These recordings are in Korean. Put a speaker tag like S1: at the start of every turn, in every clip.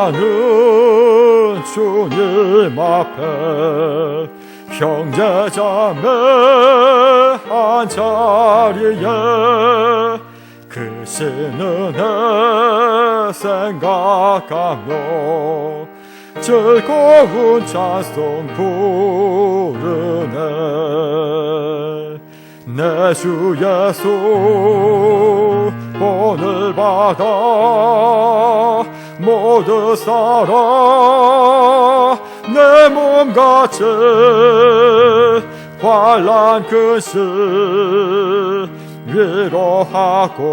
S1: 사랑하는 주님 앞에 형제 자매 한 자리에 크신 은혜 생각하며 즐거운 찬송 부르네. 내 주 예수 본을 받아 모두 살아 내 몸같이 환난 근심 위로하고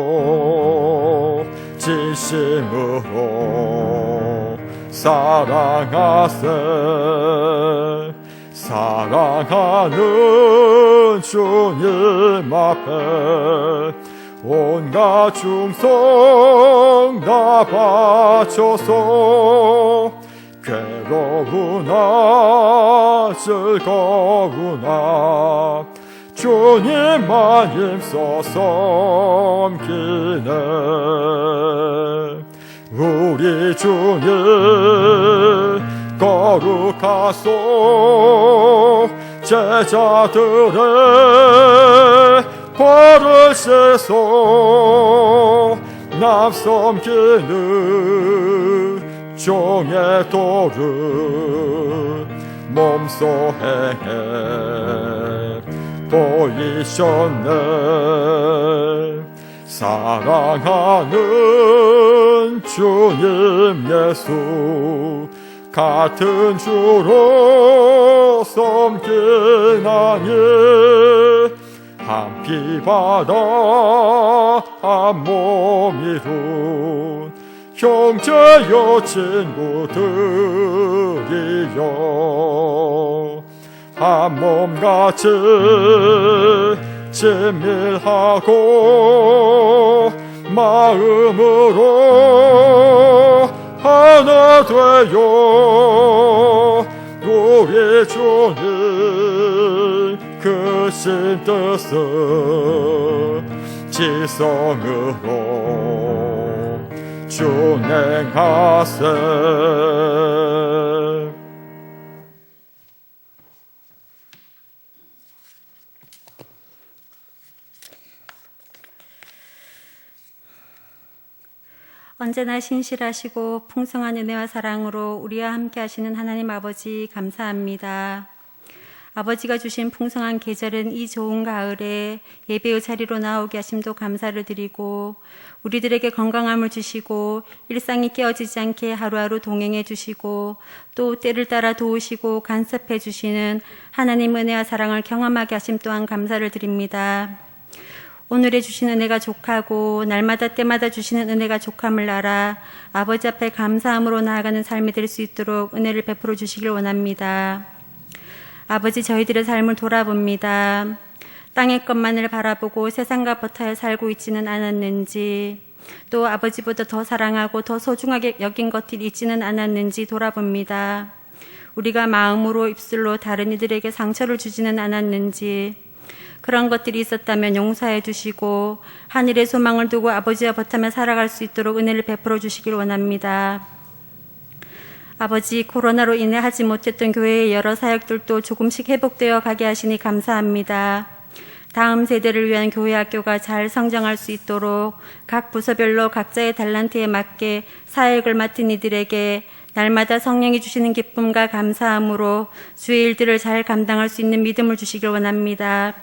S1: 진심으로 사랑하세. 사랑하는 주님 앞에 온갖 충성 다 바쳐서 괴로우나 즐거우나 주님만 힘써 섬기네. 우리 주님 거룩하소. 제자들의 발을 씻어 남 섬기는 종의 도를 몸소 행해 보이셨네. 사랑하는 주님 예수 같은 주로 섬기나니 한 피바다 한 몸이룬 형제여 친구들이여 한 몸같이 친밀하고 마음으로 하나 되어 우리 주님 크신 뜻을 지성으로 준행하세.
S2: 언제나 신실하시고 풍성한 은혜와 사랑으로 우리와 함께 하시는 하나님 아버지 감사합니다. 아버지가 주신 풍성한 계절은 이 좋은 가을에 예배의 자리로 나오게 하심도 감사를 드리고 우리들에게 건강함을 주시고 일상이 깨어지지 않게 하루하루 동행해 주시고 또 때를 따라 도우시고 간섭해 주시는 하나님 은혜와 사랑을 경험하게 하심 또한 감사를 드립니다. 오늘에 주시는 은혜가 족하고 날마다 때마다 주시는 은혜가 족함을 알아 아버지 앞에 감사함으로 나아가는 삶이 될 수 있도록 은혜를 베풀어 주시길 원합니다. 아버지, 저희들의 삶을 돌아봅니다. 땅의 것만을 바라보고 세상과 버타에 살고 있지는 않았는지, 또 아버지보다 더 사랑하고 더 소중하게 여긴 것들이 있지는 않았는지 돌아봅니다. 우리가 마음으로 입술로 다른 이들에게 상처를 주지는 않았는지, 그런 것들이 있었다면 용서해 주시고 하늘의 소망을 두고 아버지와 버타며 살아갈 수 있도록 은혜를 베풀어 주시길 원합니다. 아버지, 코로나로 인해 하지 못했던 교회의 여러 사역들도 조금씩 회복되어 가게 하시니 감사합니다. 다음 세대를 위한 교회 학교가 잘 성장할 수 있도록 각 부서별로 각자의 달란트에 맞게 사역을 맡은 이들에게 날마다 성령이 주시는 기쁨과 감사함으로 주의 일들을 잘 감당할 수 있는 믿음을 주시길 원합니다.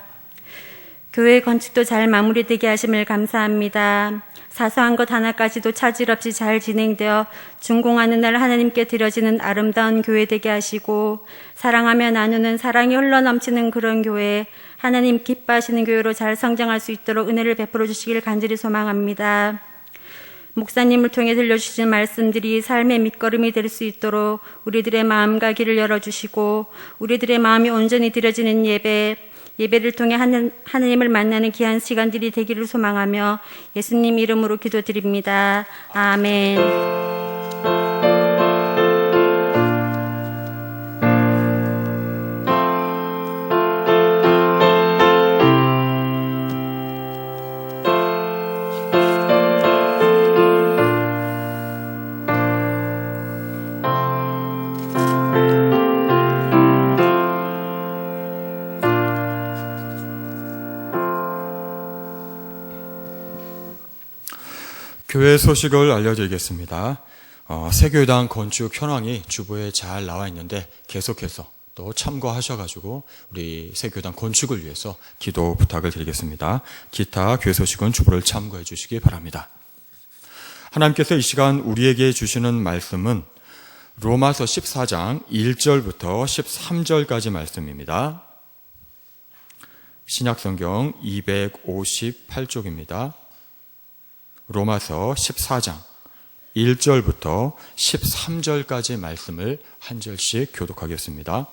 S2: 교회 건축도 잘 마무리되게 하심을 감사합니다. 사소한 것 하나까지도 차질 없이 잘 진행되어 준공하는 날 하나님께 드려지는 아름다운 교회 되게 하시고 사랑하며 나누는 사랑이 흘러넘치는 그런 교회, 하나님 기뻐하시는 교회로 잘 성장할 수 있도록 은혜를 베풀어 주시길 간절히 소망합니다. 목사님을 통해 들려주신 말씀들이 삶의 밑거름이 될 수 있도록 우리들의 마음과 길을 열어주시고 우리들의 마음이 온전히 드려지는 예배를 통해 하나님을 만나는 귀한 시간들이 되기를 소망하며 예수님 이름으로 기도드립니다. 아멘.
S1: 교회 소식을 알려드리겠습니다. 새교회당 건축 현황이 주보에 잘 나와 있는데 계속해서 또 참고하셔가지고 우리 새교회당 건축을 위해서 기도 부탁을 드리겠습니다. 기타 교회 소식은 주보를 참고해 주시기 바랍니다. 하나님께서 이 시간 우리에게 주시는 말씀은 로마서 14장 1절부터 13절까지 말씀입니다. 신약성경 258쪽입니다. 로마서 14장 1절부터 13절까지 말씀을 한 절씩 교독하겠습니다.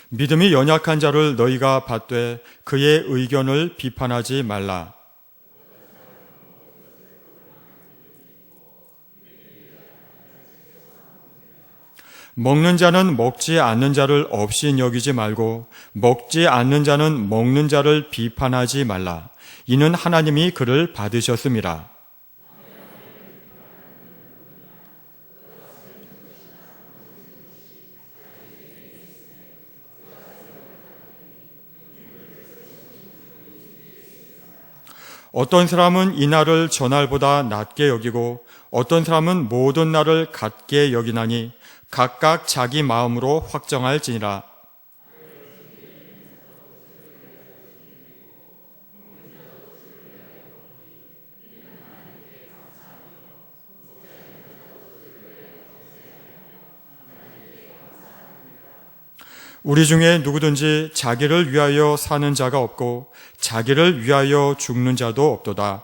S1: 믿음이 연약한 자를 너희가 받되 그의 의견을 비판하지 말라. 먹는 자는 먹지 않는 자를 없인 여기지 말고 먹지 않는 자는 먹는 자를 비판하지 말라. 이는 하나님이 그를 받으셨음이라. 어떤 사람은 이 날을 저날보다 낮게 여기고 어떤 사람은 모든 날을 같게 여기나니 각각 자기 마음으로 확정할지니라. 우리 중에 누구든지 자기를 위하여 사는 자가 없고 자기를 위하여 죽는 자도 없도다.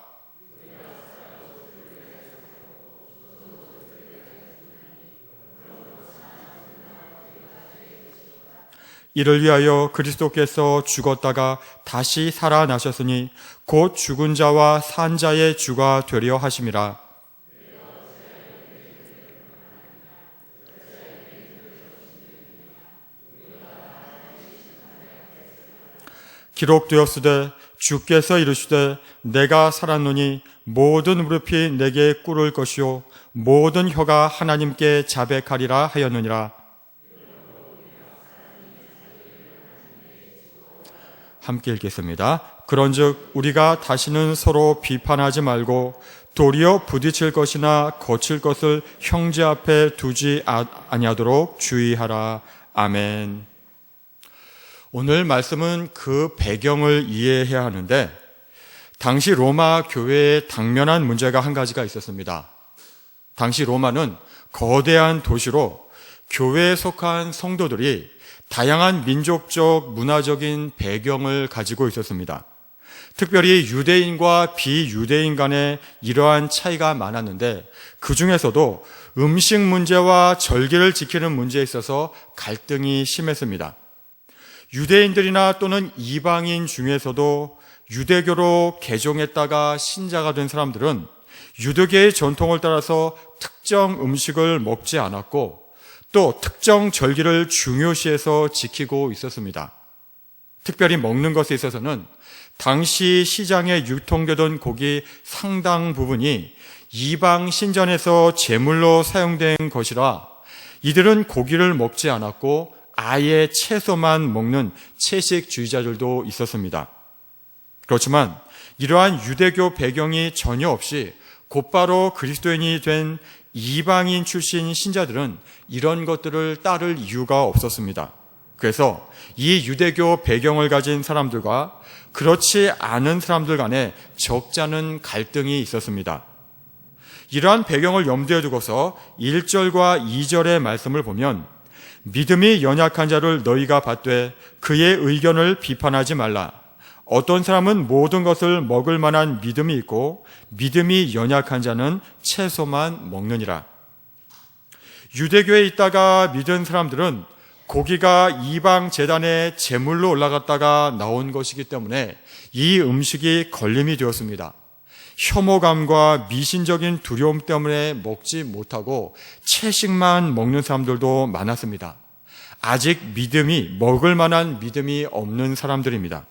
S1: 이를 위하여 그리스도께서 죽었다가 다시 살아나셨으니 곧 죽은 자와 산 자의 주가 되려 하심이라. 기록되었으되 주께서 이르시되 내가 살았노니 모든 무릎이 내게 꿇을 것이요 모든 혀가 하나님께 자백하리라 하였느니라. 함께 읽겠습니다. 그런즉 우리가 다시는 서로 비판하지 말고 도리어 부딪힐 것이나 거칠 것을 형제 앞에 두지 아니하도록 주의하라. 아멘. 오늘 말씀은 그 배경을 이해해야 하는데 당시 로마 교회에 당면한 문제가 한 가지가 있었습니다. 당시 로마는 거대한 도시로 교회에 속한 성도들이 다양한 민족적, 문화적인 배경을 가지고 있었습니다. 특별히 유대인과 비유대인 간에 이러한 차이가 많았는데 그 중에서도 음식 문제와 절기를 지키는 문제에 있어서 갈등이 심했습니다. 유대인들이나 또는 이방인 중에서도 유대교로 개종했다가 신자가 된 사람들은 유대교의 전통을 따라서 특정 음식을 먹지 않았고 또 특정 절기를 중요시해서 지키고 있었습니다. 특별히 먹는 것에 있어서는 당시 시장에 유통되던 고기 상당 부분이 이방 신전에서 제물로 사용된 것이라 이들은 고기를 먹지 않았고 아예 채소만 먹는 채식주의자들도 있었습니다. 그렇지만 이러한 유대교 배경이 전혀 없이 곧바로 그리스도인이 된 이방인 출신 신자들은 이런 것들을 따를 이유가 없었습니다. 그래서 이 유대교 배경을 가진 사람들과 그렇지 않은 사람들 간에 적잖은 갈등이 있었습니다. 이러한 배경을 염두에 두고서 1절과 2절의 말씀을 보면 믿음이 연약한 자를 너희가 받되 그의 의견을 비판하지 말라. 어떤 사람은 모든 것을 먹을 만한 믿음이 있고 믿음이 연약한 자는 채소만 먹느니라. 유대교에 있다가 믿은 사람들은 고기가 이방 제단에 제물로 올라갔다가 나온 것이기 때문에 이 음식이 걸림이 되었습니다. 혐오감과 미신적인 두려움 때문에 먹지 못하고 채식만 먹는 사람들도 많았습니다. 아직 먹을 만한 믿음이 없는 사람들입니다.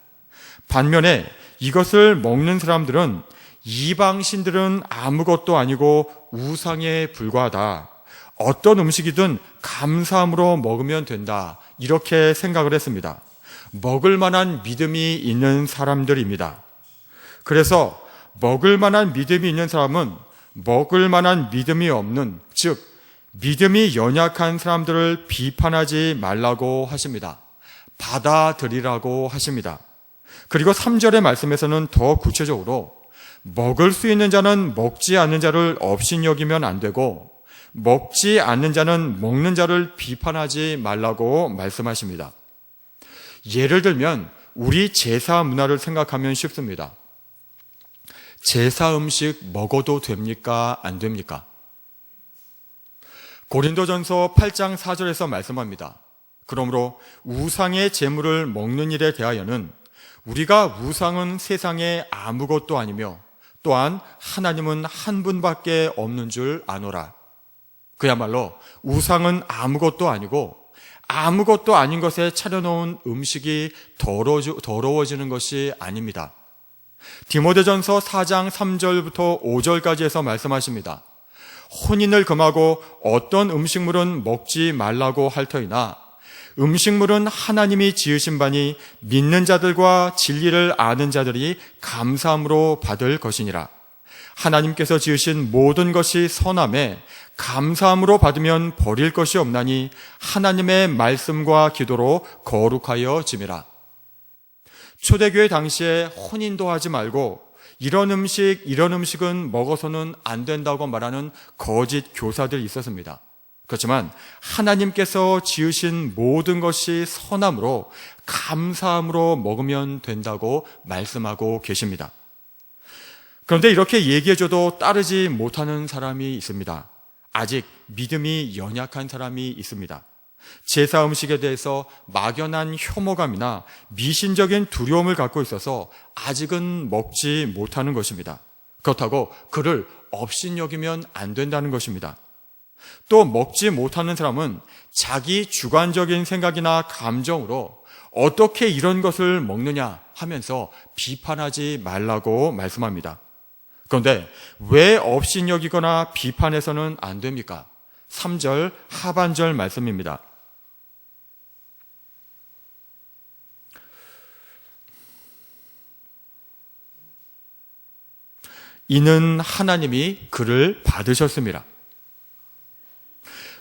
S1: 반면에 이것을 먹는 사람들은 이방신들은 아무것도 아니고 우상에 불과하다. 어떤 음식이든 감사함으로 먹으면 된다. 이렇게 생각을 했습니다. 먹을 만한 믿음이 있는 사람들입니다. 그래서 먹을 만한 믿음이 있는 사람은 먹을 만한 믿음이 없는, 즉 믿음이 연약한 사람들을 비판하지 말라고 하십니다. 받아들이라고 하십니다. 그리고 3절의 말씀에서는 더 구체적으로 먹을 수 있는 자는 먹지 않는 자를 업신여기면 안 되고 먹지 않는 자는 먹는 자를 비판하지 말라고 말씀하십니다. 예를 들면 우리 제사 문화를 생각하면 쉽습니다. 제사 음식 먹어도 됩니까? 안 됩니까? 고린도전서 8장 4절에서 말씀합니다. 그러므로 우상의 제물을 먹는 일에 대하여는 우리가 우상은 세상에 아무것도 아니며 또한 하나님은 한 분밖에 없는 줄 아노라. 그야말로 우상은 아무것도 아니고 아무것도 아닌 것에 차려놓은 음식이 더러워지는 것이 아닙니다. 디모데전서 4장 3절부터 5절까지 해서 말씀하십니다. 혼인을 금하고 어떤 음식물은 먹지 말라고 할 터이나 음식물은 하나님이 지으신 바니 믿는 자들과 진리를 아는 자들이 감사함으로 받을 것이니라. 하나님께서 지으신 모든 것이 선함에 감사함으로 받으면 버릴 것이 없나니 하나님의 말씀과 기도로 거룩하여 짐이라. 초대교회 당시에 혼인도 하지 말고 이런 음식은 먹어서는 안 된다고 말하는 거짓 교사들이 있었습니다. 그렇지만 하나님께서 지으신 모든 것이 선함으로 감사함으로 먹으면 된다고 말씀하고 계십니다. 그런데 이렇게 얘기해줘도 따르지 못하는 사람이 있습니다. 아직 믿음이 연약한 사람이 있습니다. 제사 음식에 대해서 막연한 혐오감이나 미신적인 두려움을 갖고 있어서 아직은 먹지 못하는 것입니다. 그렇다고 그를 업신여기면 안 된다는 것입니다. 또 먹지 못하는 사람은 자기 주관적인 생각이나 감정으로 어떻게 이런 것을 먹느냐 하면서 비판하지 말라고 말씀합니다. 그런데 왜 업신여기거나 비판해서는 안 됩니까? 3절 하반절 말씀입니다. 이는 하나님이 그를 받으셨습니다.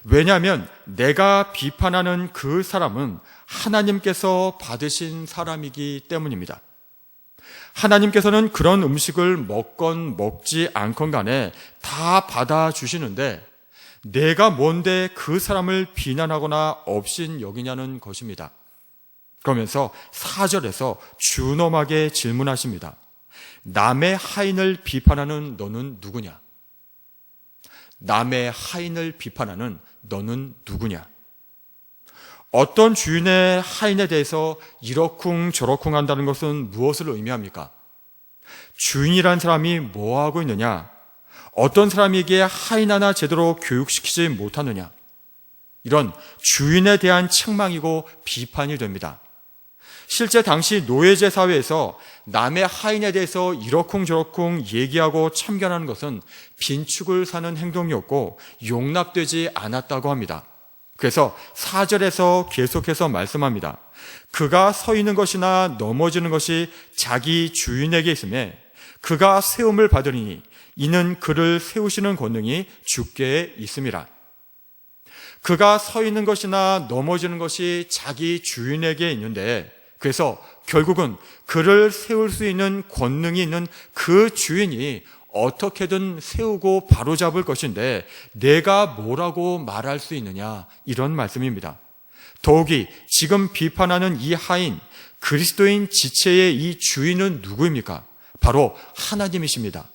S1: 왜냐하면 내가 비판하는 그 사람은 하나님께서 받으신 사람이기 때문입니다. 하나님께서는 그런 음식을 먹건 먹지 않건 간에 다 받아주시는데 내가 뭔데 그 사람을 비난하거나 업신여기냐는 것입니다. 그러면서 4절에서 준엄하게 질문하십니다. 남의 하인을 비판하는 너는 누구냐? 남의 하인을 비판하는 너는 누구냐? 어떤 주인의 하인에 대해서 이러쿵 저러쿵 한다는 것은 무엇을 의미합니까? 주인이란 사람이 뭐 하고 있느냐? 어떤 사람에게 하인 하나 제대로 교육시키지 못하느냐? 이런 주인에 대한 책망이고 비판이 됩니다. 실제 당시 노예제 사회에서 남의 하인에 대해서 이러쿵 저러쿵 얘기하고 참견하는 것은 빈축을 사는 행동이었고 용납되지 않았다고 합니다. 그래서 4절에서 계속해서 말씀합니다. 그가 서 있는 것이나 넘어지는 것이 자기 주인에게 있음에 그가 세움을 받으리니 이는 그를 세우시는 권능이 주께 있음이라. 그가 서 있는 것이나 넘어지는 것이 자기 주인에게 있는데 그래서 결국은 그를 세울 수 있는 권능이 있는 그 주인이 어떻게든 세우고 바로잡을 것인데 내가 뭐라고 말할 수 있느냐, 이런 말씀입니다. 더욱이 지금 비판하는 이 하인, 그리스도인 지체의 이 주인은 누구입니까? 바로 하나님이십니다.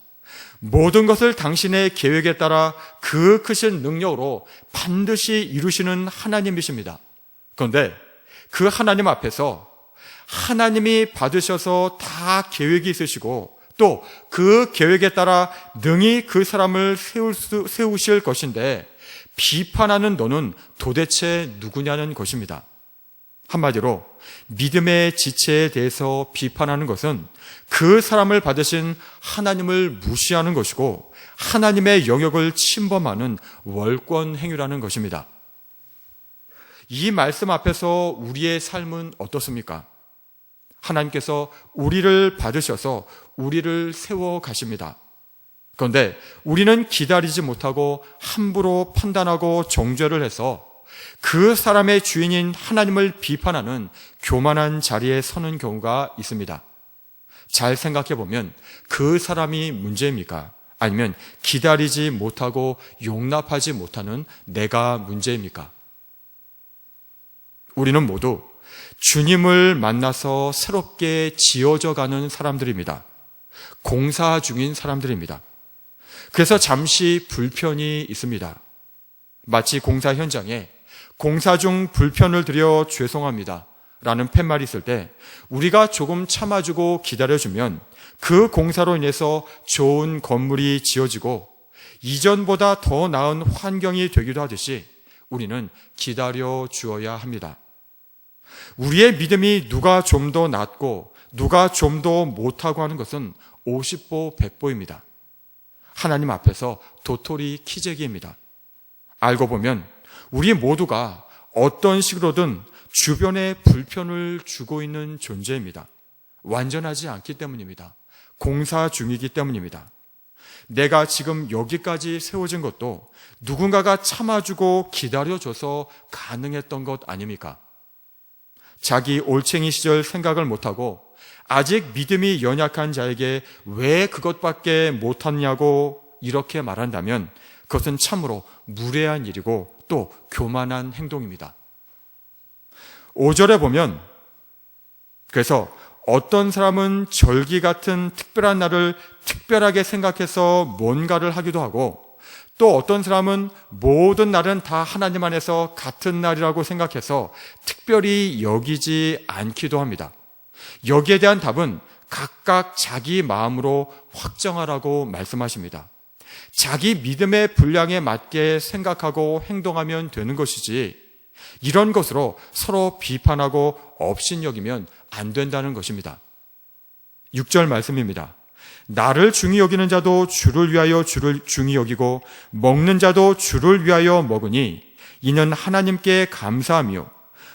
S1: 모든 것을 당신의 계획에 따라 그 크신 능력으로 반드시 이루시는 하나님이십니다. 그런데 그 하나님 앞에서 하나님이 받으셔서 다 계획이 있으시고 또 그 계획에 따라 능히 그 사람을 세우실 것인데 비판하는 너는 도대체 누구냐는 것입니다. 한마디로 믿음의 지체에 대해서 비판하는 것은 그 사람을 받으신 하나님을 무시하는 것이고 하나님의 영역을 침범하는 월권 행위라는 것입니다. 이 말씀 앞에서 우리의 삶은 어떻습니까? 하나님께서 우리를 받으셔서 우리를 세워 가십니다. 그런데 우리는 기다리지 못하고 함부로 판단하고 정죄를 해서 그 사람의 주인인 하나님을 비판하는 교만한 자리에 서는 경우가 있습니다. 잘 생각해 보면 그 사람이 문제입니까? 아니면 기다리지 못하고 용납하지 못하는 내가 문제입니까? 우리는 모두 주님을 만나서 새롭게 지어져 가는 사람들입니다. 공사 중인 사람들입니다. 그래서 잠시 불편이 있습니다. 마치 공사 현장에 공사 중 불편을 드려 죄송합니다 라는 팻말이 있을 때 우리가 조금 참아주고 기다려주면 그 공사로 인해서 좋은 건물이 지어지고 이전보다 더 나은 환경이 되기도 하듯이 우리는 기다려 주어야 합니다. 우리의 믿음이 누가 좀 더 낫고 누가 좀 더 못하고 하는 것은 50보 100보입니다. 하나님 앞에서 도토리 키재기입니다. 알고 보면 우리 모두가 어떤 식으로든 주변에 불편을 주고 있는 존재입니다. 완전하지 않기 때문입니다. 공사 중이기 때문입니다. 내가 지금 여기까지 세워진 것도 누군가가 참아주고 기다려줘서 가능했던 것 아닙니까? 자기 올챙이 시절 생각을 못하고 아직 믿음이 연약한 자에게 왜 그것밖에 못하냐고 이렇게 말한다면 그것은 참으로 무례한 일이고 또 교만한 행동입니다. 5절에 보면 그래서 어떤 사람은 절기 같은 특별한 날을 특별하게 생각해서 뭔가를 하기도 하고 또 어떤 사람은 모든 날은 다 하나님 안에서 같은 날이라고 생각해서 특별히 여기지 않기도 합니다. 여기에 대한 답은 각각 자기 마음으로 확정하라고 말씀하십니다. 자기 믿음의 분량에 맞게 생각하고 행동하면 되는 것이지 이런 것으로 서로 비판하고 업신여기면 안 된다는 것입니다. 6절 말씀입니다. 나를 중히 여기는 자도 주를 위하여 주를 중히 여기고 먹는 자도 주를 위하여 먹으니 이는 하나님께 감사하며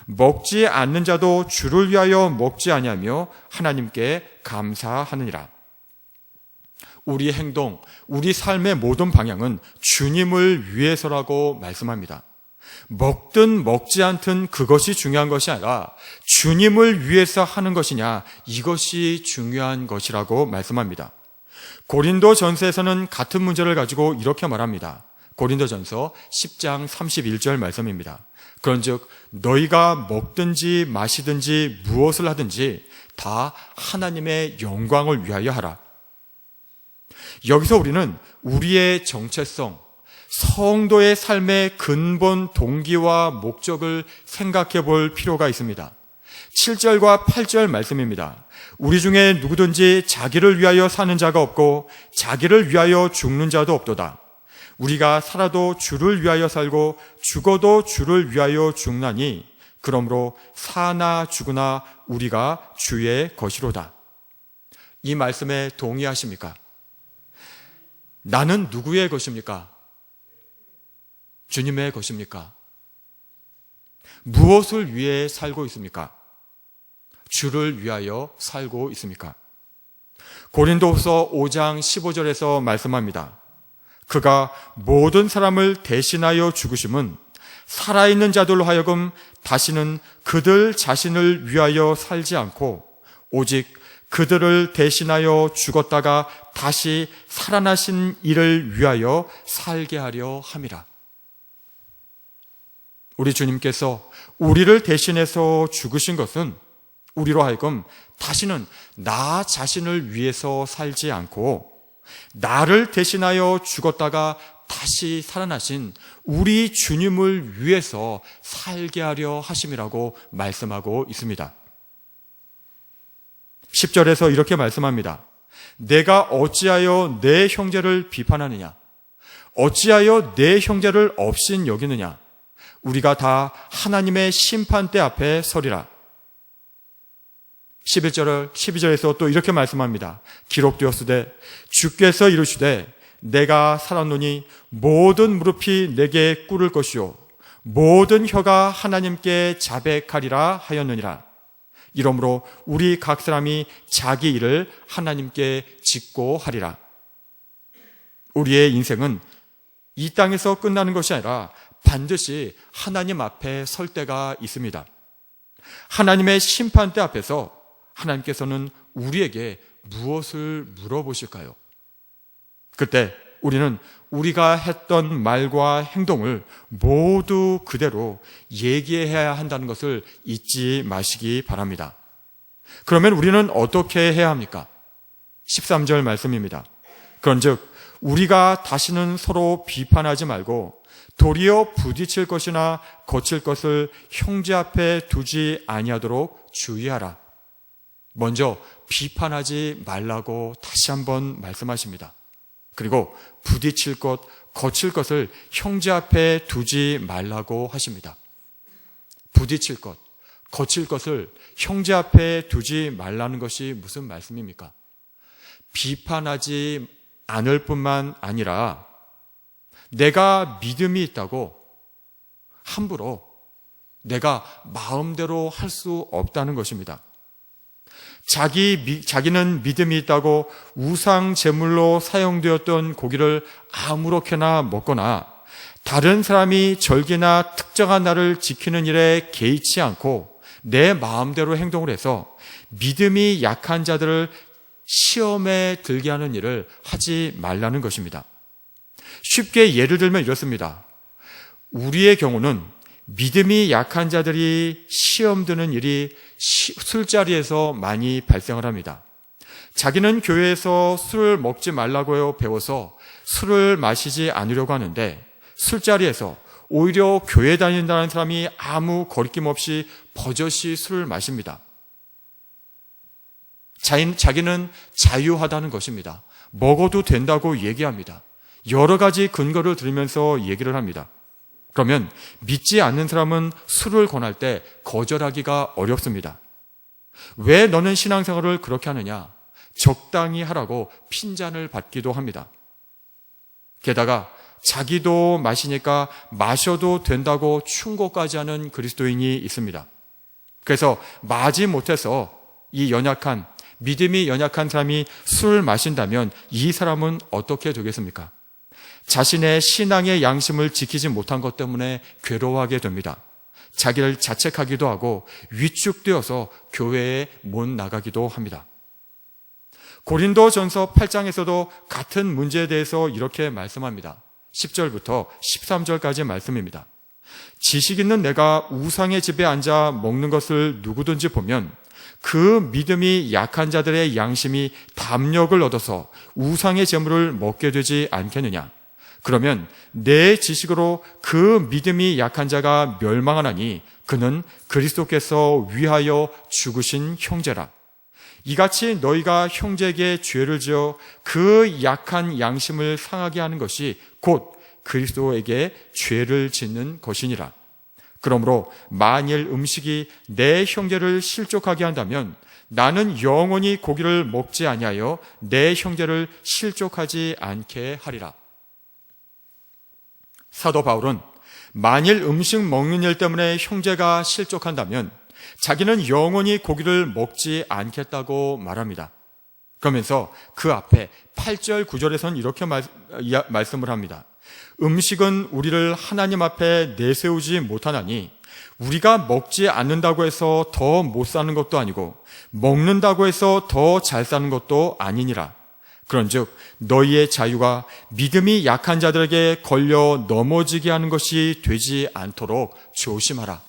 S1: 먹지 않는 자도 주를 위하여 먹지 아니하며 하나님께 감사하느니라. 우리 행동, 우리 삶의 모든 방향은 주님을 위해서라고 말씀합니다. 먹든 먹지 않든 그것이 중요한 것이 아니라 주님을 위해서 하는 것이냐, 이것이 중요한 것이라고 말씀합니다. 고린도전서에서는 같은 문제를 가지고 이렇게 말합니다. 고린도전서 10장 31절 말씀입니다. 그런즉 너희가 먹든지 마시든지 무엇을 하든지 다 하나님의 영광을 위하여 하라. 여기서 우리는 우리의 정체성, 성도의 삶의 근본 동기와 목적을 생각해 볼 필요가 있습니다. 7절과 8절 말씀입니다. 우리 중에 누구든지 자기를 위하여 사는 자가 없고 자기를 위하여 죽는 자도 없도다. 우리가 살아도 주를 위하여 살고 죽어도 주를 위하여 죽나니 그러므로 사나 죽으나 우리가 주의 것이로다. 이 말씀에 동의하십니까? 나는 누구의 것입니까? 주님의 것입니까? 무엇을 위해 살고 있습니까? 주를 위하여 살고 있습니까? 고린도후서 5장 15절에서 말씀합니다. 그가 모든 사람을 대신하여 죽으심은 살아있는 자들로 하여금 다시는 그들 자신을 위하여 살지 않고 오직 그들을 대신하여 죽었다가 다시 살아나신 이를 위하여 살게 하려 함이라. 우리 주님께서 우리를 대신해서 죽으신 것은 우리로 하여금 다시는 나 자신을 위해서 살지 않고 나를 대신하여 죽었다가 다시 살아나신 우리 주님을 위해서 살게 하려 하심이라고 말씀하고 있습니다. 10절에서 이렇게 말씀합니다. 내가 어찌하여 내 형제를 비판하느냐? 어찌하여 내 형제를 업신 여기느냐? 우리가 다 하나님의 심판대 앞에 서리라. 12절에서 또 이렇게 말씀합니다. 기록되었으되 주께서 이르시되 내가 살았노니 모든 무릎이 내게 꿇을 것이요 모든 혀가 하나님께 자백하리라 하였느니라. 이러므로 우리 각 사람이 자기 일을 하나님께 짓고 하리라. 우리의 인생은 이 땅에서 끝나는 것이 아니라 반드시 하나님 앞에 설 때가 있습니다. 하나님의 심판대 앞에서 하나님께서는 우리에게 무엇을 물어보실까요? 그때 우리는 우리가 했던 말과 행동을 모두 그대로 얘기해야 한다는 것을 잊지 마시기 바랍니다. 그러면 우리는 어떻게 해야 합니까? 13절 말씀입니다. 그런즉 우리가 다시는 서로 비판하지 말고 도리어 부딪힐 것이나 거칠 것을 형제 앞에 두지 아니하도록 주의하라. 먼저 비판하지 말라고 다시 한번 말씀하십니다. 그리고 부딪힐 것, 거칠 것을 형제 앞에 두지 말라고 하십니다. 부딪힐 것, 거칠 것을 형제 앞에 두지 말라는 것이 무슨 말씀입니까? 비판하지 않을 뿐만 아니라 내가 믿음이 있다고 함부로 내가 마음대로 할 수 없다는 것입니다. 자기는 믿음이 있다고 우상 제물로 사용되었던 고기를 아무렇게나 먹거나 다른 사람이 절기나 특정한 날을 지키는 일에 개의치 않고 내 마음대로 행동을 해서 믿음이 약한 자들을 시험에 들게 하는 일을 하지 말라는 것입니다. 쉽게 예를 들면 이렇습니다. 우리의 경우는 믿음이 약한 자들이 시험 드는 일이 술자리에서 많이 발생을 합니다. 자기는 교회에서 술을 먹지 말라고 배워서 술을 마시지 않으려고 하는데 술자리에서 오히려 교회 다닌다는 사람이 아무 거리낌 없이 버젓이 술을 마십니다. 자기는 자유하다는 것입니다. 먹어도 된다고 얘기합니다. 여러 가지 근거를 들으면서 얘기를 합니다. 그러면 믿지 않는 사람은 술을 권할 때 거절하기가 어렵습니다. 왜 너는 신앙생활을 그렇게 하느냐? 적당히 하라고 핀잔을 받기도 합니다. 게다가 자기도 마시니까 마셔도 된다고 충고까지 하는 그리스도인이 있습니다. 그래서 마지 못해서 이 믿음이 연약한 사람이 술을 마신다면 이 사람은 어떻게 되겠습니까? 자신의 신앙의 양심을 지키지 못한 것 때문에 괴로워하게 됩니다. 자기를 자책하기도 하고 위축되어서 교회에 못 나가기도 합니다. 고린도전서 8장에서도 같은 문제에 대해서 이렇게 말씀합니다. 10절부터 13절까지 말씀입니다. 지식 있는 내가 우상의 집에 앉아 먹는 것을 누구든지 보면 그 믿음이 약한 자들의 양심이 담력을 얻어서 우상의 제물을 먹게 되지 않겠느냐? 그러면 내 지식으로 그 믿음이 약한 자가 멸망하나니 그는 그리스도께서 위하여 죽으신 형제라. 이같이 너희가 형제에게 죄를 지어 그 약한 양심을 상하게 하는 것이 곧 그리스도에게 죄를 짓는 것이니라. 그러므로 만일 음식이 내 형제를 실족하게 한다면 나는 영원히 고기를 먹지 아니하여 내 형제를 실족하지 않게 하리라. 사도 바울은 만일 음식 먹는 일 때문에 형제가 실족한다면 자기는 영원히 고기를 먹지 않겠다고 말합니다. 그러면서 그 앞에 8절 9절에서는 이렇게 말씀을 합니다. 음식은 우리를 하나님 앞에 내세우지 못하나니 우리가 먹지 않는다고 해서 더 못 사는 것도 아니고 먹는다고 해서 더 잘 사는 것도 아니니라. 그런즉 너희의 자유가 믿음이 약한 자들에게 걸려 넘어지게 하는 것이 되지 않도록 조심하라.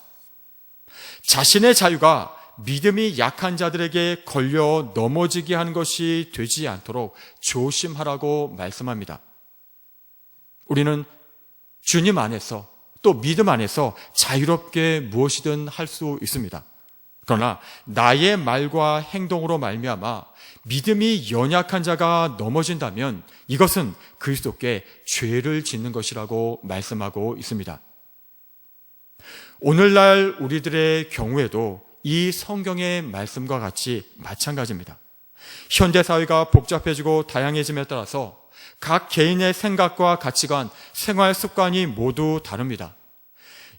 S1: 자신의 자유가 믿음이 약한 자들에게 걸려 넘어지게 하는 것이 되지 않도록 조심하라고 말씀합니다. 우리는 주님 안에서 또 믿음 안에서 자유롭게 무엇이든 할 수 있습니다. 그러나 나의 말과 행동으로 말미암아 믿음이 연약한 자가 넘어진다면 이것은 그리스도께 죄를 짓는 것이라고 말씀하고 있습니다. 오늘날 우리들의 경우에도 이 성경의 말씀과 같이 마찬가지입니다. 현대사회가 복잡해지고 다양해짐에 따라서 각 개인의 생각과 가치관, 생활 습관이 모두 다릅니다.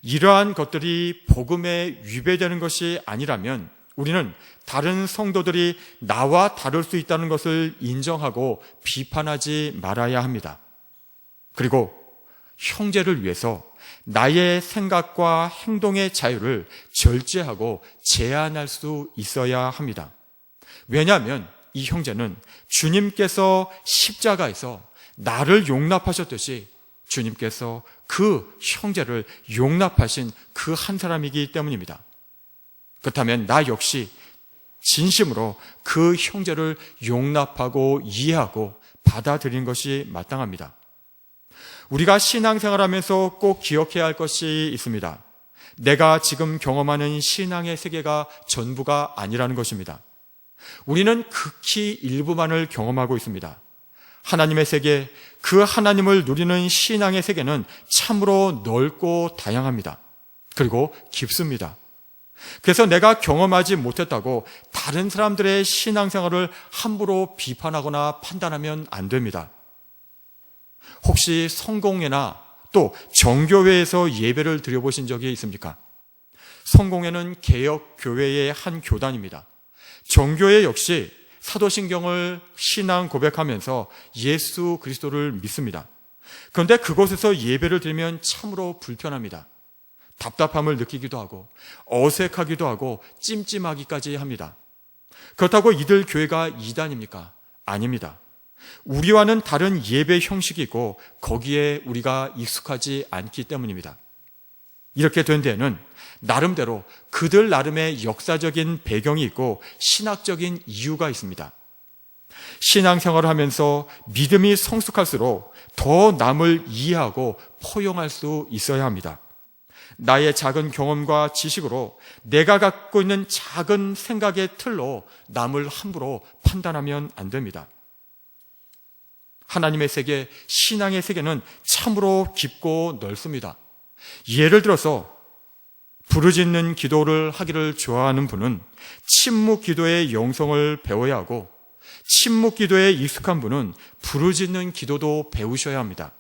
S1: 이러한 것들이 복음에 위배되는 것이 아니라면 우리는 다른 성도들이 나와 다를 수 있다는 것을 인정하고 비판하지 말아야 합니다. 그리고 형제를 위해서 나의 생각과 행동의 자유를 절제하고 제한할 수 있어야 합니다. 왜냐하면 이 형제는 주님께서 십자가에서 나를 용납하셨듯이 주님께서 그 형제를 용납하신 그 한 사람이기 때문입니다. 그렇다면 나 역시 진심으로 그 형제를 용납하고 이해하고 받아들이는 것이 마땅합니다. 우리가 신앙생활하면서 꼭 기억해야 할 것이 있습니다. 내가 지금 경험하는 신앙의 세계가 전부가 아니라는 것입니다. 우리는 극히 일부만을 경험하고 있습니다. 하나님의 세계, 그 하나님을 누리는 신앙의 세계는 참으로 넓고 다양합니다. 그리고 깊습니다. 그래서 내가 경험하지 못했다고 다른 사람들의 신앙생활을 함부로 비판하거나 판단하면 안 됩니다. 혹시 성공회나 또 정교회에서 예배를 드려보신 적이 있습니까? 성공회는 개혁교회의 한 교단입니다. 정교회 역시 사도신경을 신앙 고백하면서 예수 그리스도를 믿습니다. 그런데 그곳에서 예배를 드리면 참으로 불편합니다. 답답함을 느끼기도 하고 어색하기도 하고 찜찜하기까지 합니다. 그렇다고 이들 교회가 이단입니까? 아닙니다. 우리와는 다른 예배 형식이 있고 거기에 우리가 익숙하지 않기 때문입니다. 이렇게 된 데에는 나름대로 그들 나름의 역사적인 배경이 있고 신학적인 이유가 있습니다. 신앙생활을 하면서 믿음이 성숙할수록 더 남을 이해하고 포용할 수 있어야 합니다. 나의 작은 경험과 지식으로 내가 갖고 있는 작은 생각의 틀로 남을 함부로 판단하면 안 됩니다. 하나님의 세계, 신앙의 세계는 참으로 깊고 넓습니다. 예를 들어서 부르짖는 기도를 하기를 좋아하는 분은 침묵 기도의 영성을 배워야 하고, 침묵 기도에 익숙한 분은 부르짖는 기도도 배우셔야 합니다.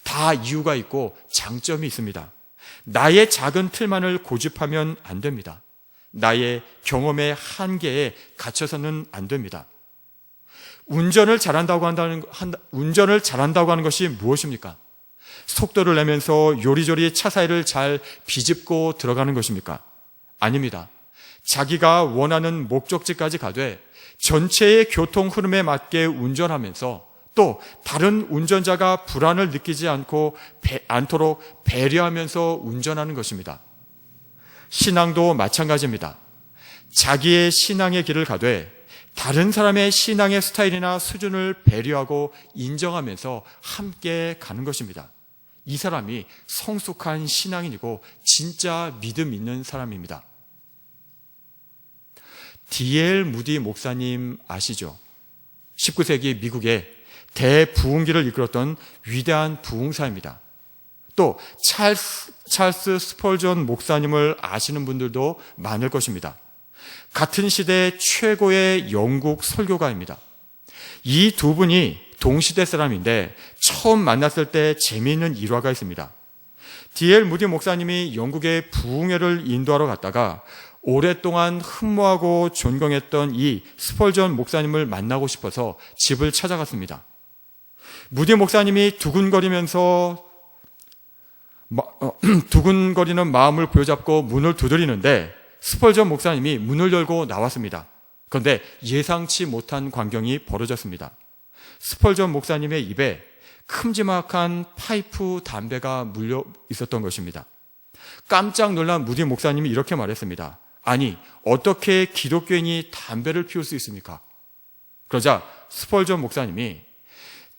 S1: 다 이유가 있고 장점이 있습니다. 나의 작은 틀만을 고집하면 안 됩니다. 나의 경험의 한계에 갇혀서는 안 됩니다. 운전을 잘한다고 하는 것이 무엇입니까? 속도를 내면서 요리조리 차 사이를 잘 비집고 들어가는 것입니까? 아닙니다. 자기가 원하는 목적지까지 가되 전체의 교통 흐름에 맞게 운전하면서 또 다른 운전자가 불안을 느끼지 않도록 배려하면서 운전하는 것입니다. 신앙도 마찬가지입니다. 자기의 신앙의 길을 가되 다른 사람의 신앙의 스타일이나 수준을 배려하고 인정하면서 함께 가는 것입니다. 이 사람이 성숙한 신앙인이고 진짜 믿음 있는 사람입니다. D.L. 무디 목사님 아시죠? 19세기 미국의 대부흥기를 이끌었던 위대한 부흥사입니다. 또 찰스 스펄전 목사님을 아시는 분들도 많을 것입니다. 같은 시대 최고의 영국 설교가입니다. 이 두 분이 동시대 사람인데 처음 만났을 때 재미있는 일화가 있습니다. D.L. 무디 목사님이 영국의 부흥회를 인도하러 갔다가 오랫동안 흠모하고 존경했던 이 스펄전 목사님을 만나고 싶어서 집을 찾아갔습니다. 무디 목사님이 두근거리는 마음을 부여잡고 문을 두드리는데 스펄전 목사님이 문을 열고 나왔습니다. 그런데 예상치 못한 광경이 벌어졌습니다. 스펄전 목사님의 입에 큼지막한 파이프 담배가 물려 있었던 것입니다. 깜짝 놀란 무디 목사님이 이렇게 말했습니다. 아니, 어떻게 기독교인이 담배를 피울 수 있습니까? 그러자 스펄전 목사님이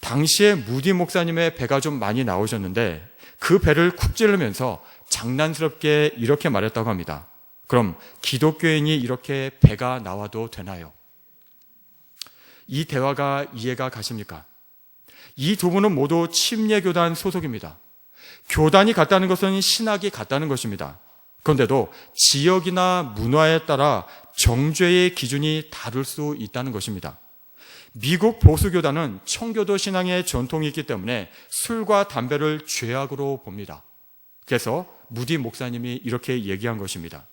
S1: 당시에 무디 목사님의 배가 좀 많이 나오셨는데 그 배를 쿡 찌르면서 장난스럽게 이렇게 말했다고 합니다. 그럼 기독교인이 이렇게 배가 나와도 되나요? 이 대화가 이해가 가십니까? 이 두 분은 모두 침례교단 소속입니다. 교단이 같다는 것은 신학이 같다는 것입니다. 그런데도 지역이나 문화에 따라 정죄의 기준이 다를 수 있다는 것입니다. 미국 보수교단은 청교도 신앙의 전통이 있기 때문에 술과 담배를 죄악으로 봅니다. 그래서 무디 목사님이 이렇게 얘기한 것입니다.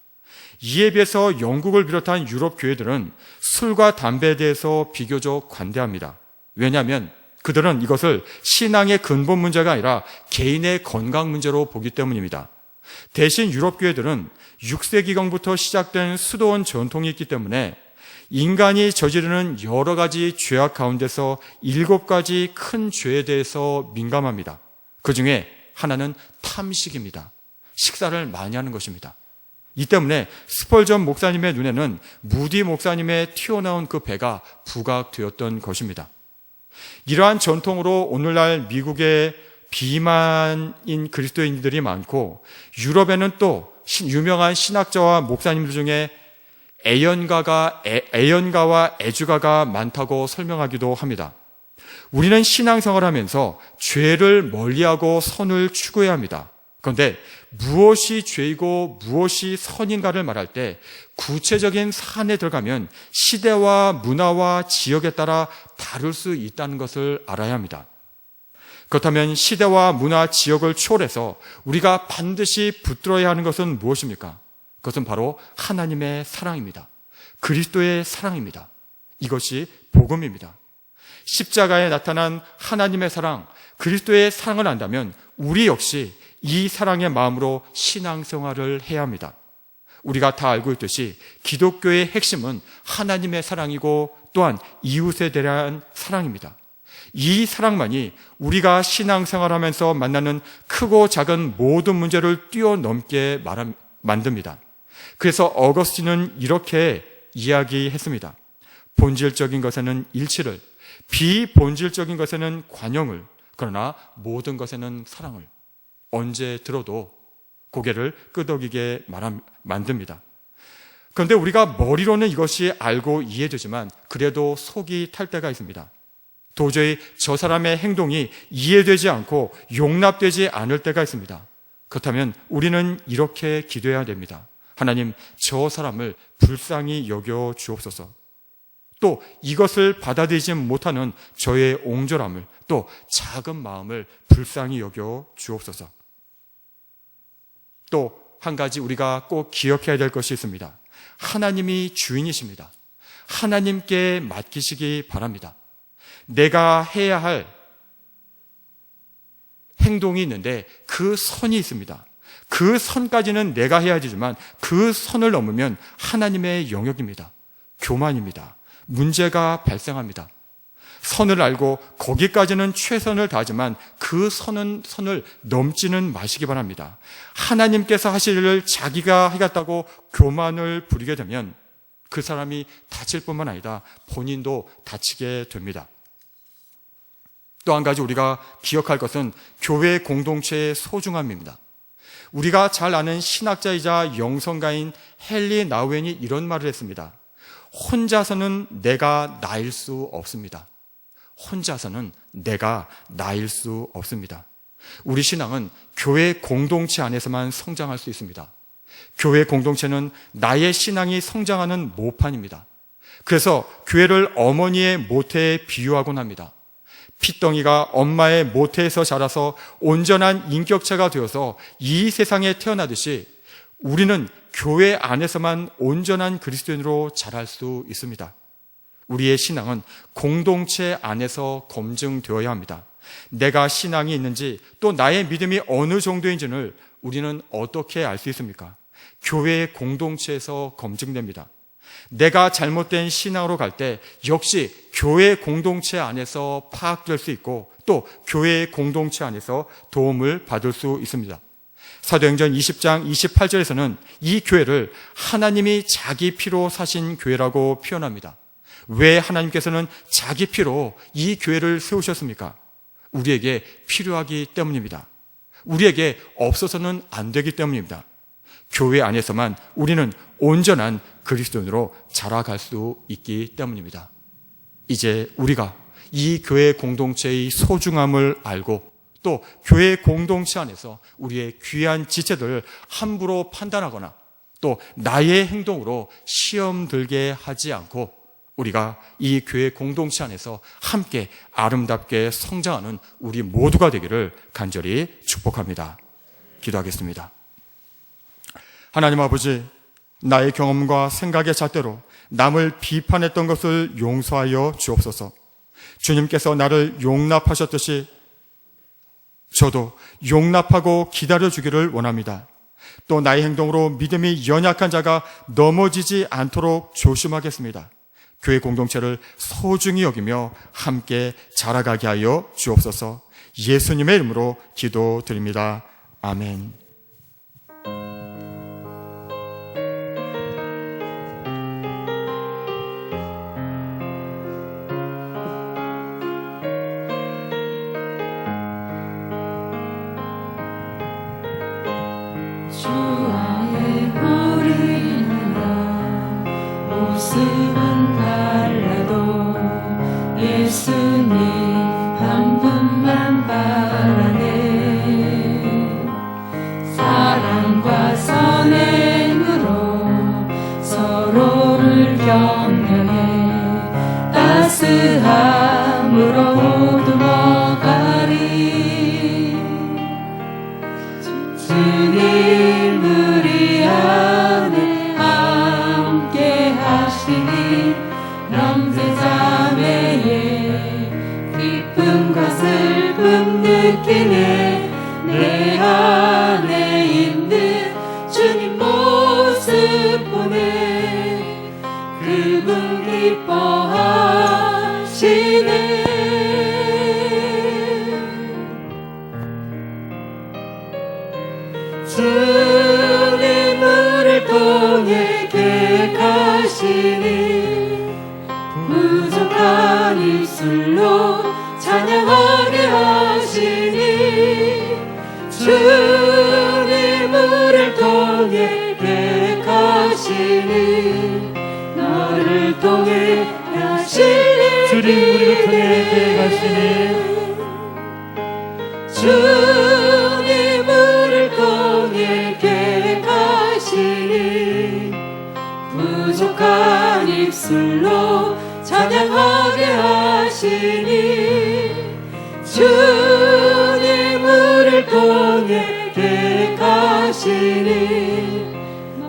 S1: 이에 비해서 영국을 비롯한 유럽 교회들은 술과 담배에 대해서 비교적 관대합니다. 왜냐하면 그들은 이것을 신앙의 근본 문제가 아니라 개인의 건강 문제로 보기 때문입니다. 대신 유럽 교회들은 6세기경부터 시작된 수도원 전통이 있기 때문에 인간이 저지르는 여러 가지 죄악 가운데서 7가지 큰 죄에 대해서 민감합니다. 그 중에 하나는 탐식입니다. 식사를 많이 하는 것입니다. 이 때문에 스펄전 목사님의 눈에는 무디 목사님의 튀어나온 그 배가 부각되었던 것입니다. 이러한 전통으로 오늘날 미국에 비만인 그리스도인들이 많고, 유럽에는 또 유명한 신학자와 목사님들 중에 애연가와 애주가가 많다고 설명하기도 합니다. 우리는 신앙생활을 하면서 죄를 멀리하고 선을 추구해야 합니다. 그런데 무엇이 죄이고 무엇이 선인가를 말할 때 구체적인 사안에 들어가면 시대와 문화와 지역에 따라 다를 수 있다는 것을 알아야 합니다. 그렇다면 시대와 문화, 지역을 초월해서 우리가 반드시 붙들어야 하는 것은 무엇입니까? 그것은 바로 하나님의 사랑입니다. 그리스도의 사랑입니다. 이것이 복음입니다. 십자가에 나타난 하나님의 사랑, 그리스도의 사랑을 안다면 우리 역시 이 사랑의 마음으로 신앙생활을 해야 합니다. 우리가 다 알고 있듯이 기독교의 핵심은 하나님의 사랑이고 또한 이웃에 대한 사랑입니다. 이 사랑만이 우리가 신앙생활하면서 만나는 크고 작은 모든 문제를 뛰어넘게 만듭니다. 그래서 어거스틴은 이렇게 이야기했습니다. 본질적인 것에는 일치를, 비본질적인 것에는 관용을, 그러나 모든 것에는 사랑을. 언제 들어도 고개를 끄덕이게 만듭니다. 그런데 우리가 머리로는 이것이 알고 이해되지만 그래도 속이 탈 때가 있습니다. 도저히 저 사람의 행동이 이해되지 않고 용납되지 않을 때가 있습니다. 그렇다면 우리는 이렇게 기도해야 됩니다. 하나님, 저 사람을 불쌍히 여겨 주옵소서. 또 이것을 받아들이지 못하는 저의 옹졸함을, 또 작은 마음을 불쌍히 여겨 주옵소서. 또 한 가지 우리가 꼭 기억해야 될 것이 있습니다. 하나님이 주인이십니다. 하나님께 맡기시기 바랍니다. 내가 해야 할 행동이 있는데 그 선이 있습니다. 그 선까지는 내가 해야 되지만 그 선을 넘으면 하나님의 영역입니다. 교만입니다. 문제가 발생합니다. 선을 알고 거기까지는 최선을 다하지만 그 선을 넘지는 마시기 바랍니다. 하나님께서 하실 일을 자기가 하겠다고 교만을 부리게 되면 그 사람이 다칠 뿐만 아니라 본인도 다치게 됩니다. 또 한 가지 우리가 기억할 것은 교회 공동체의 소중함입니다. 우리가 잘 아는 신학자이자 영성가인 헨리 나우엔이 이런 말을 했습니다. 혼자서는 내가 나일 수 없습니다. 혼자서는 내가 나일 수 없습니다. 우리 신앙은 교회 공동체 안에서만 성장할 수 있습니다. 교회 공동체는 나의 신앙이 성장하는 모판입니다. 그래서 교회를 어머니의 모태에 비유하곤 합니다. 핏덩이가 엄마의 모태에서 자라서 온전한 인격체가 되어서 이 세상에 태어나듯이 우리는 교회 안에서만 온전한 그리스도인으로 자랄 수 있습니다. 우리의 신앙은 공동체 안에서 검증되어야 합니다. 내가 신앙이 있는지 또 나의 믿음이 어느 정도인지를 우리는 어떻게 알 수 있습니까? 교회 공동체에서 검증됩니다. 내가 잘못된 신앙으로 갈 때 역시 교회 공동체 안에서 파악될 수 있고 또 교회 공동체 안에서 도움을 받을 수 있습니다. 사도행전 20장 28절에서는 이 교회를 하나님이 자기 피로 사신 교회라고 표현합니다. 왜 하나님께서는 자기 피로 이 교회를 세우셨습니까? 우리에게 필요하기 때문입니다. 우리에게 없어서는 안 되기 때문입니다. 교회 안에서만 우리는 온전한 그리스도인으로 자라갈 수 있기 때문입니다. 이제 우리가 이 교회 공동체의 소중함을 알고 또 교회 공동체 안에서 우리의 귀한 지체들을 함부로 판단하거나 또 나의 행동으로 시험 들게 하지 않고 우리가 이 교회 공동체 안에서 함께 아름답게 성장하는 우리 모두가 되기를 간절히 축복합니다. 기도하겠습니다. 하나님 아버지, 나의 경험과 생각의 잣대로 남을 비판했던 것을 용서하여 주옵소서. 주님께서 나를 용납하셨듯이 저도 용납하고 기다려주기를 원합니다. 또 나의 행동으로 믿음이 연약한 자가 넘어지지 않도록 조심하겠습니다. 교회 공동체를 소중히 여기며 함께 자라가게 하여 주옵소서. 예수님의 이름으로 기도드립니다. 아멘.
S3: 주 안에 우리는 모습은 달라도 예수님 한 분만 바라네. 사랑과 선행으로 서로를 격려해 따스함으로 모두 먹가리. 주님 우리 안에 함께 하시니 형제자매의 기쁨과 슬픔 느끼네. 내 안에 있는 주님 모습 보네. 그분 기뻐하시네. 주님 우리를 통해 계획하시니 부족한 입술로 찬양하게 하시니. 주님 우리를 통해 계획하시니 너를 통해 하시니.
S4: 주님 우리를 통해 계획하시니
S3: 주님 우리를 통해 계획하시니 부족한 입술로 찬양하게 하시니. 주님 우리를 통해 계획하시니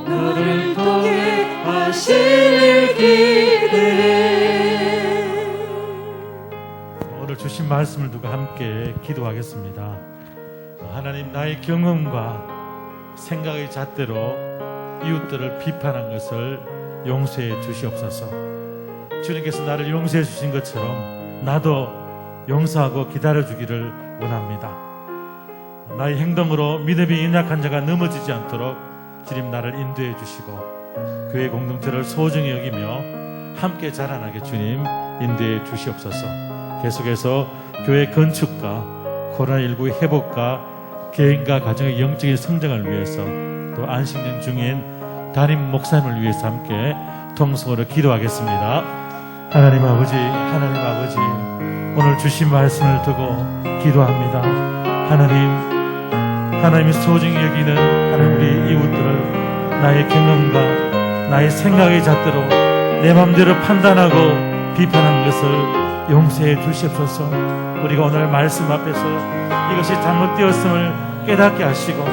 S3: 너를 통해 하실 기대.
S4: 오늘 주신 말씀을 두고 함께 기도하겠습니다. 하나님, 나의 경험과 생각의 잣대로 이웃들을 비판한 것을 용서해 주시옵소서. 주님께서 나를 용서해 주신 것처럼 나도 용서하고 기다려주기를 원합니다. 나의 행동으로 믿음이 연약한 자가 넘어지지 않도록 주님 나를 인도해 주시고 교회 공동체를 소중히 여기며 함께 자라나게 주님 인도해 주시옵소서. 계속해서 교회 건축과 코로나19 회복과 개인과 가정의 영적인 성장을 위해서 또 안식년 중인 담임 목사님을 위해서 함께 통성으로 기도하겠습니다. 하나님 아버지, 하나님 아버지, 오늘 주신 말씀을 두고 기도합니다. 하나님이 소중히 여기는 하나님 우리 이웃들을 나의 경험과 나의 생각의 잣대로 내 맘대로 판단하고 비판한 것을 용서해 주시옵소서. 우리가 오늘 말씀 앞에서 이것이 잘못되었음을 깨닫게 하시고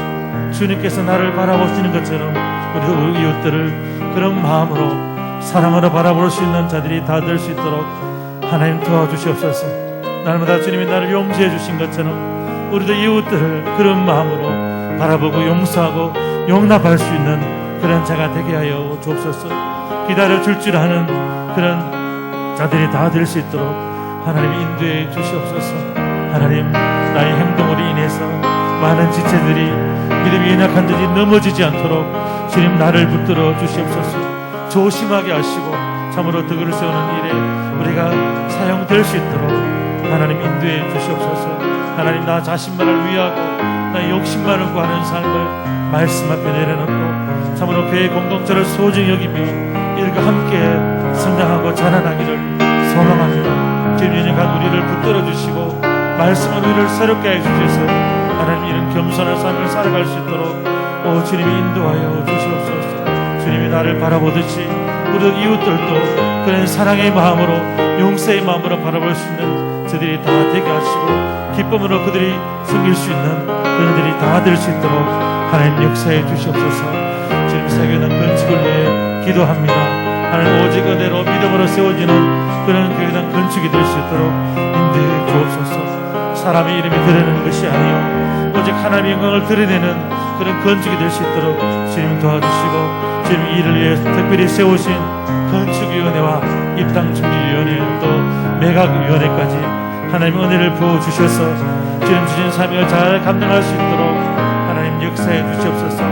S4: 주님께서 나를 바라보시는 것처럼 우리도 우리 이웃들을 그런 마음으로 사랑으로 바라볼 수 있는 자들이 다 될 수 있도록 하나님 도와주시옵소서. 날마다 주님이 나를 용서해 주신 것처럼 우리도 이웃들을 그런 마음으로 바라보고 용서하고 용납할 수 있는 그런 자가 되게 하여 주옵소서. 기다려줄 줄 아는 그런 자들이 다 될 수 있도록 하나님 인도해 주시옵소서. 하나님, 나의 행동으로 인해서 많은 지체들이 믿음이 연약한 자들이 넘어지지 않도록 주님 나를 붙들어 주시옵소서. 조심하게 하시고 참으로 덕을 세우는 일에 우리가 사용될 수 있도록 하나님 인도해 주시옵소서. 하나님, 나 자신만을 위하고 나의 욕심만을 구하는 삶을 말씀 앞에 내려놓고 참으로 교회 공동체를 소중히 여기며 이들과 함께 성장하고 자라나기를 소망합니다. 주님, 연약한 우리를 붙들어 주시고 말씀은 우리를 새롭게 해주셔서 하나님 이런 겸손한 삶을 살아갈 수 있도록 주님이 인도하여 주시옵소서. 주님이 나를 바라보듯이 우리 이웃들도 그런 사랑의 마음으로 용서의 마음으로 바라볼 수 있는 저들이 다 되게 하시고 기쁨으로 그들이 섬길 수 있는 그들이 다 될 수 있도록 하나님 역사해 주시옵소서. 주님, 세계는 건축을 위해 기도합니다. 하나님 오직 은혜로 믿음으로 세워지는 그런 교회당 건축이 될 수 있도록 인도해 주옵소서. 사람의 이름이 드러내는 것이 아니요 오직 하나님의 영광을 드러내는 그런 건축이 될 수 있도록 주님 도와주시고, 주님 이를 위해 특별히 세우신 건축위원회와 입당준비위원회 또 매각위원회까지 하나님의 은혜를 부어주셔서 주님 주신 사명을 잘 감당할 수 있도록 하나님 역사해 주시옵소서.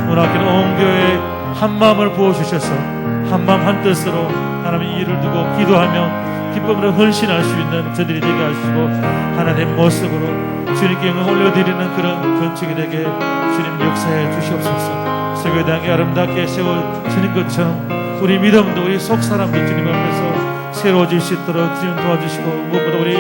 S4: 오늘 학교는 온 교회에 한 마음을 부어주셔서 한 마음 한 뜻으로 하나님의 일을 두고 기도하며 기쁨으로 헌신할 수 있는 저들이 되게 하시고, 하나님의 모습으로 주님께 영광 올려드리는 그런 건축이 되게 주님 역사해 주시옵소서. 세계당이 아름답게 세워지는 것처럼 우리 믿음도 우리 속사람도 주님 앞에서 새로워질 수 있도록 주님 도와주시고, 무엇보다 우리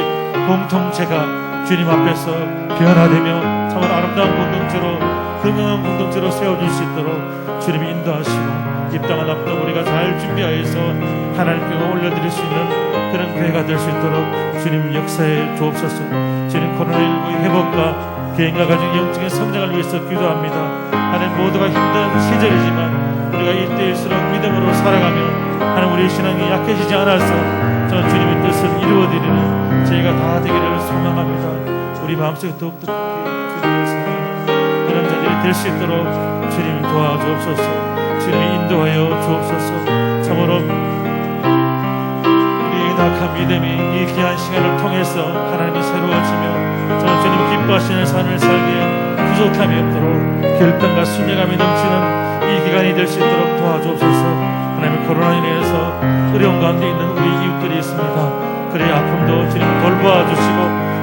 S4: 공통체가 주님 앞에서 변화되며 참으로 아름다운 공동체로, 건강한 공동체로 세워질 수 있도록 주님이 인도하시고, 입당한 앞도 우리가 잘 준비하여서 하나님께 올려드릴 수 있는 그런 교회가 될 수 있도록 주님 역사해 주옵소서. 주님 코로나19 회복과 개인과 가정의 영적인 성장을 위해서 기도합니다. 하나님 모두가 힘든 시절이지만 우리가 이때일수록 믿음으로 살아가면 하나님 우리의 신앙이 약해지지 않아서 저 주님의 뜻을 이루어드리는 저희가 다 되기를 소망합니다. 우리 마음속에 더욱더 주님을 사랑하는 그런 자들이 될 수 있도록 주님 도와주옵소서. 주님이 인도하여 주옵소서. 참으로 우리의 낙한 믿음이 이 귀한 시간을 통해서 하나님이 새로워지며 저는 주님 기뻐하시는 삶을 살기에 부족함이 없도록 결단과 순종감이 넘치는 이 기간이 될 수 있도록 도와주옵소서. 하나님의 코로나로 인해서 어려운 가운데 있는 우리 이웃들이 있습니다. 그의 아픔도 주님 돌보아 주시고,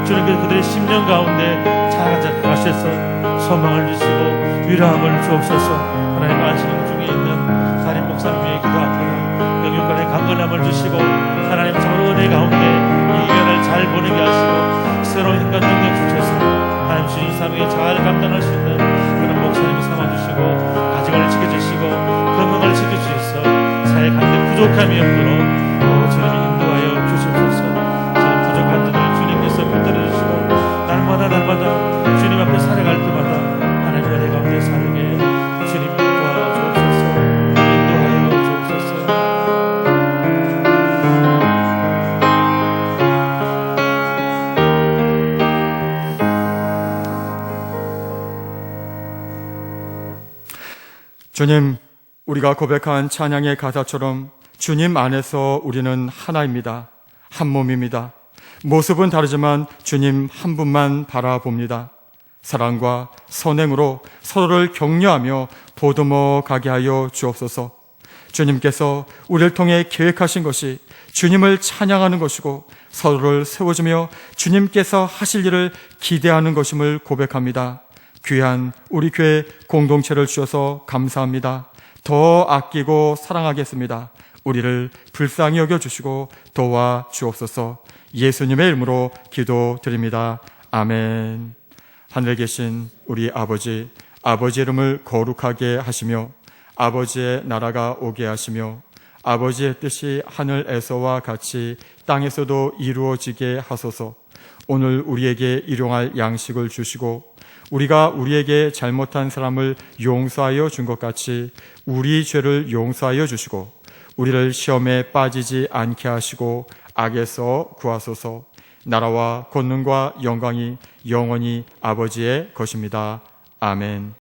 S4: 주님께서 그들의 심령 가운데 찾아가셔서 소망을 주시고 위로함을 주옵소서. 하나님 안식년 중에 있는 담임 목사님 위해 기도합니다. 영육간의 강건함을 주시고, 하나님 참으로 은혜 가운데 이 기간을 잘 보내게 하시고 새로운 힘과 능력 주셔서 하나님 주신 사명에 잘 감당할 수 있는 그런 목사님을 삼아주시고, 가정을 지켜주시고 건강을 지켜주셔서 사회 가운데 부족함이 없도록 주님이 인도하여 주시옵소서. 주님 부족한 자들 주님께서 붙들어 주시고, 날마다 주님 앞에 살아갈 때마다 하나님 은혜 가운데 살게 주님이 도와주옵소서. 인도하여 주옵소서.
S1: 주님, 우리가 고백한 찬양의 가사처럼 주님 안에서 우리는 하나입니다. 한 몸입니다. 모습은 다르지만 주님 한 분만 바라봅니다. 사랑과 선행으로 서로를 격려하며 보듬어 가게 하여 주옵소서. 주님께서 우리를 통해 계획하신 것이 주님을 찬양하는 것이고 서로를 세워주며 주님께서 하실 일을 기대하는 것임을 고백합니다. 귀한 우리 교회 공동체를 주셔서 감사합니다. 더 아끼고 사랑하겠습니다. 우리를 불쌍히 여겨주시고 도와주옵소서. 예수님의 이름으로 기도드립니다. 아멘. 하늘에 계신 우리 아버지, 아버지의 이름을 거룩하게 하시며 아버지의 나라가 오게 하시며 아버지의 뜻이 하늘에서와 같이 땅에서도 이루어지게 하소서. 오늘 우리에게 일용할 양식을 주시고 우리가 우리에게 잘못한 사람을 용서하여 준 것 같이 우리 죄를 용서하여 주시고 우리를 시험에 빠지지 않게 하시고 악에서 구하소서. 나라와 권능과 영광이 영원히 아버지의 것입니다. 아멘.